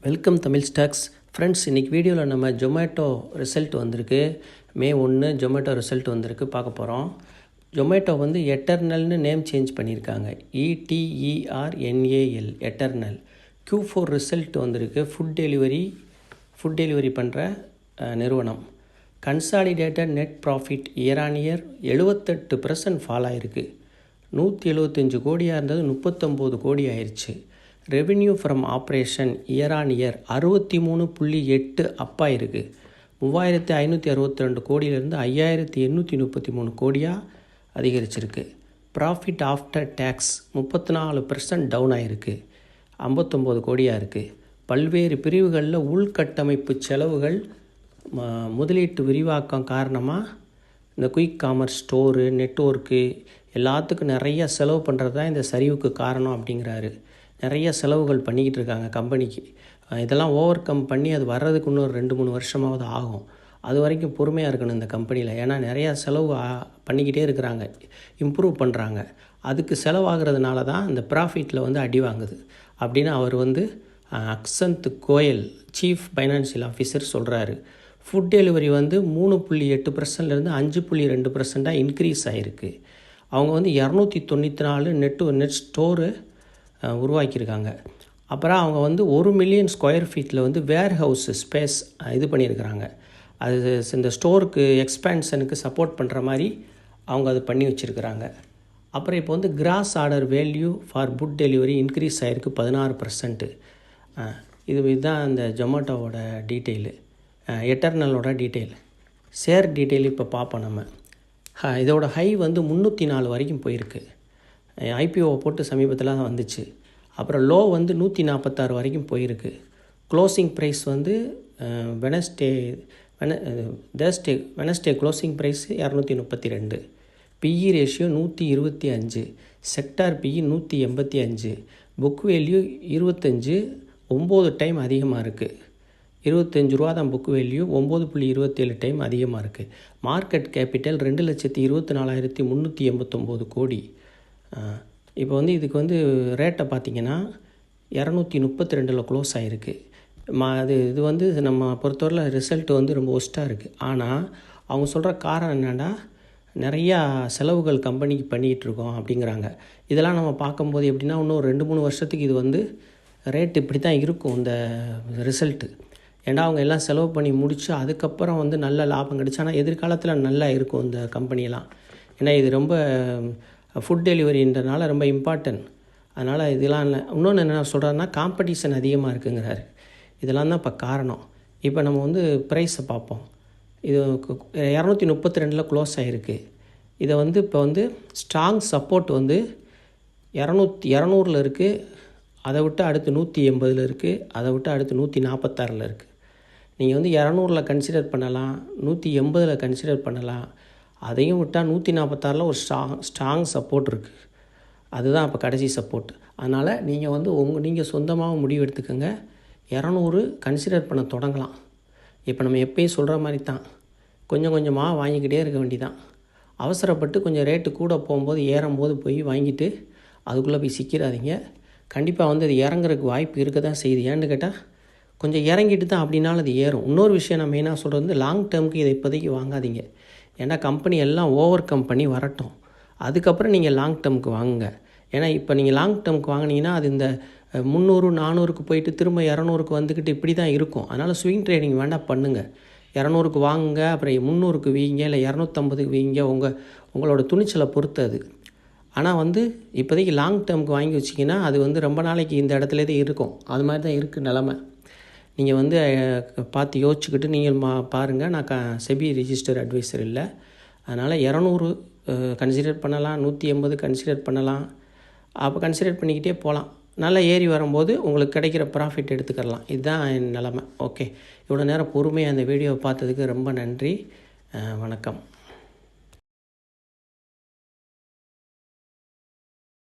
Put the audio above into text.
Welcome Tamil stocks friends. இன்றைக்கி வீடியோவில் நம்ம ஜொமேட்டோ ரிசல்ட் வந்திருக்கு. மே 1 ஜொமேட்டோ ரிசல்ட் வந்திருக்கு, பார்க்க போகிறோம். ஜொமேட்டோ வந்து எட்டர்னல்னு நேம் சேஞ்ச் பண்ணியிருக்காங்க. ETERNAL eternal. Q4 ரிசல்ட் வந்திருக்கு. ஃபுட் டெலிவரி பண்ணுற நிறுவனம். Consolidated net profit year on year 78% fall ஆகிருக்கு. 175 கோடியாக இருந்தது 39 கோடி ஆயிடுச்சு. Revenue from operation year on year 63.8 அப்பாக இருக்குது. 3562 கோடியிலேருந்து 5833 கோடியாக அதிகரிச்சிருக்கு. ப்ராஃபிட் ஆஃப்டர் டேக்ஸ் 34% டவுன் ஆகிருக்கு, 59 கோடியாக இருக்குது. பல்வேறு பிரிவுகளில் உள்கட்டமைப்பு செலவுகள் முதலீட்டு விரிவாக்கம் காரணமாக இந்த குயிக் காமர்ஸ் ஸ்டோரு நெட்வொர்க்கு எல்லாத்துக்கும் நிறைய செலவு பண்ணுறது தான் இந்த சரிவுக்கு காரணம் அப்படிங்கிறாரு. நிறைய செலவுகள் பண்ணிக்கிட்டு இருக்காங்க கம்பெனிக்கு. இதெல்லாம் ஓவர் கம் பண்ணி அது வர்றதுக்கு இன்னும் 2-3 வருஷமாவது ஆகும். அது வரைக்கும் பொறுமையாக இருக்கணும் இந்த கம்பெனியில். ஏன்னா நிறையா செலவு பண்ணிக்கிட்டே இருக்கிறாங்க, இம்ப்ரூவ் பண்ணுறாங்க. அதுக்கு செலவாகிறதுனால தான் இந்த ப்ராஃபிட்டில் வந்து அடி வாங்குது அப்படின்னு அவர் வந்து அக்சந்த் கோயல் சீஃப் ஃபைனான்சியல் ஆஃபீஸர் சொல்கிறாரு. ஃபுட் டெலிவரி வந்து 3.8%லேருந்து 5.2% இன்க்ரீஸ் ஆகிருக்கு. அவங்க வந்து 294 நெட் ஸ்டோரு உருவாக்கியிருக்காங்க. அப்புறம் அவங்க வந்து 1 மில்லியன் ஸ்கொயர் ஃபீட்டில் வந்து வேர் ஹவுஸ் ஸ்பேஸ் இது பண்ணியிருக்கிறாங்க. அது இந்த ஸ்டோருக்கு எக்ஸ்பேன்ஷனுக்கு சப்போர்ட் பண்ணுற மாதிரி அவங்க அது பண்ணி வச்சுருக்கிறாங்க. அப்புறம் இப்போ வந்து cross order value for food delivery increase ஆகிருக்கு 16%. இதுதான் இந்த ஜொமேட்டோவோட டீட்டெயிலு, எட்டர்னலோட டீட்டெயில். ஷேர் டீட்டெயில் இப்போ பார்ப்போம் நம்ம. இதோட ஹை வந்து 304 வரைக்கும் போயிருக்கு. IPO போட்டு சமீபத்தில் தான் வந்துச்சு. அப்புறம் லோ வந்து 146 வரைக்கும் போயிருக்கு. க்ளோசிங் ப்ரைஸ் வந்து Wednesday closing price 232. PE ratio 125. Sector PE 185. Book value 25, 9 time அதிகமாக இருக்குது. 25 ரூபா தான் புக் வேல்யூ, 9.27 டைம் அதிகமாக இருக்குது. மார்க்கெட் கேபிட்டல் 2,24,389 கோடி. இப்போ வந்து இதுக்கு வந்து ரேட்டை பார்த்திங்கன்னா 232 க்ளோஸ் ஆகிருக்கு. இது வந்து நம்ம பொறுத்தவரையில் ரிசல்ட் வந்து ரொம்ப ஒஸ்ட்டாக இருக்குது. ஆனால் அவங்க சொல்கிற காரணம் என்னென்னா, நிறையா செலவுகள் கம்பெனிக்கு பண்ணிகிட்ருக்கோம் அப்படிங்கிறாங்க. இதெல்லாம் நம்ம பார்க்கும்போது எப்படின்னா, இன்னும் 2-3 வருஷத்துக்கு இது வந்து ரேட் இப்படி தான் இருக்கும் இந்த ரிசல்ட்டு. ஏன்னா அவங்க எல்லாம் செலவு பண்ணி முடித்து அதுக்கப்புறம் வந்து நல்ல லாபம் கிடச்சி, ஆனால் எதிர்காலத்தில் நல்லா இருக்கும் இந்த கம்பெனியெல்லாம். ஏன்னா இது ரொம்ப ஃபுட் டெலிவரின்றனால ரொம்ப இம்பார்ட்டன்ட். அதனால் இதெல்லாம் இல்லை. இன்னொன்று என்ன சொல்கிறாருன்னா, காம்படிஷன் அதிகமாக இருக்குங்கிறாரு. இதெல்லாம் தான் இப்போ காரணம். இப்போ நம்ம வந்து ப்ரைஸை பார்ப்போம். இது 232 க்ளோஸ் ஆகிருக்கு. இதை வந்து இப்போ வந்து ஸ்ட்ராங் சப்போர்ட் வந்து 200 இருக்குது. அதை விட்டு அடுத்து 180 இருக்குது. அதை விட்டு அடுத்து 146 இருக்குது. நீங்கள் வந்து 200 கன்சிடர் பண்ணலாம், 180 கன்சிடர் பண்ணலாம். அதையும் விட்டால் 146 ஒரு ஸ்ட்ராங் சப்போர்ட் இருக்குது. அதுதான் இப்போ கடைசி சப்போர்ட். அதனால் நீங்கள் வந்து நீங்கள் சொந்தமாக முடிவு எடுத்துக்கோங்க. 200 கன்சிடர் பண்ண தொடங்கலாம். இப்போ நம்ம எப்பயும் சொல்கிற மாதிரி தான், கொஞ்சம் கொஞ்சமாக வாங்கிக்கிட்டே இருக்க வேண்டிதான். அவசரப்பட்டு கொஞ்சம் ரேட்டு கூட போகும்போது ஏறும்போது போய் வாங்கிட்டு அதுக்குள்ளே போய் சிக்கிறாதீங்க. கண்டிப்பாக வந்து அது இறங்குறதுக்கு வாய்ப்பு இருக்க தான் செய்யுது. ஏன்னு கேட்டால் கொஞ்சம் இறங்கிட்டு தான் அப்படின்னாலும் அது ஏறும். இன்னொரு விஷயம் நான் மெயினாக சொல்கிறது வந்து, லாங் டேர்முக்கு இதை இப்போதைக்கு வாங்காதீங்க. ஏன்னா கம்பெனி எல்லாம் ஓவர் கம் பண்ணி வரட்டும், அதுக்கப்புறம் நீங்கள் லாங் டேர்முக்கு வாங்குங்க. ஏன்னா இப்போ நீங்கள் லாங் டேர்முக்கு வாங்கினீங்கன்னா அது இந்த 300-400க்கு போயிட்டு திரும்ப 200க்கு வந்துக்கிட்டு இப்படி தான் இருக்கும். அதனால் ஸ்விங் ட்ரேடிங் வேண்டாம் பண்ணுங்கள். 200க்கு வாங்குங்க, அப்புறம் 300க்கு வீங்க, இல்லை 250க்கு வீங்க, உங்களோட துணிச்சலை பொறுத்து அது. ஆனால் வந்து இப்போதைக்கு லாங் டேர்முக்கு வாங்கி வச்சிங்கன்னா அது வந்து ரொம்ப நாளைக்கு இந்த இடத்துல தான் இருக்கும். அது மாதிரி தான் இருக்குது நிலமை. நீங்கள் வந்து பார்த்து யோசிச்சுக்கிட்டு நீங்கள் பாருங்கள். நான் செபி ரிஜிஸ்டர் அட்வைசர் இல்லை. அதனால் 200 கன்சிடர் பண்ணலாம், 180 கன்சிடர் பண்ணலாம். அப்போ கன்சிடர் பண்ணிக்கிட்டே போகலாம். நல்லா ஏறி வரும்போது உங்களுக்கு கிடைக்கிற ப்ராஃபிட் எடுத்துக்கலாம். இதுதான் என் நிலமை. ஓகே, இவ்வளோ நேரம் பொறுமையாக அந்த வீடியோவை பார்த்ததுக்கு ரொம்ப நன்றி. வணக்கம்.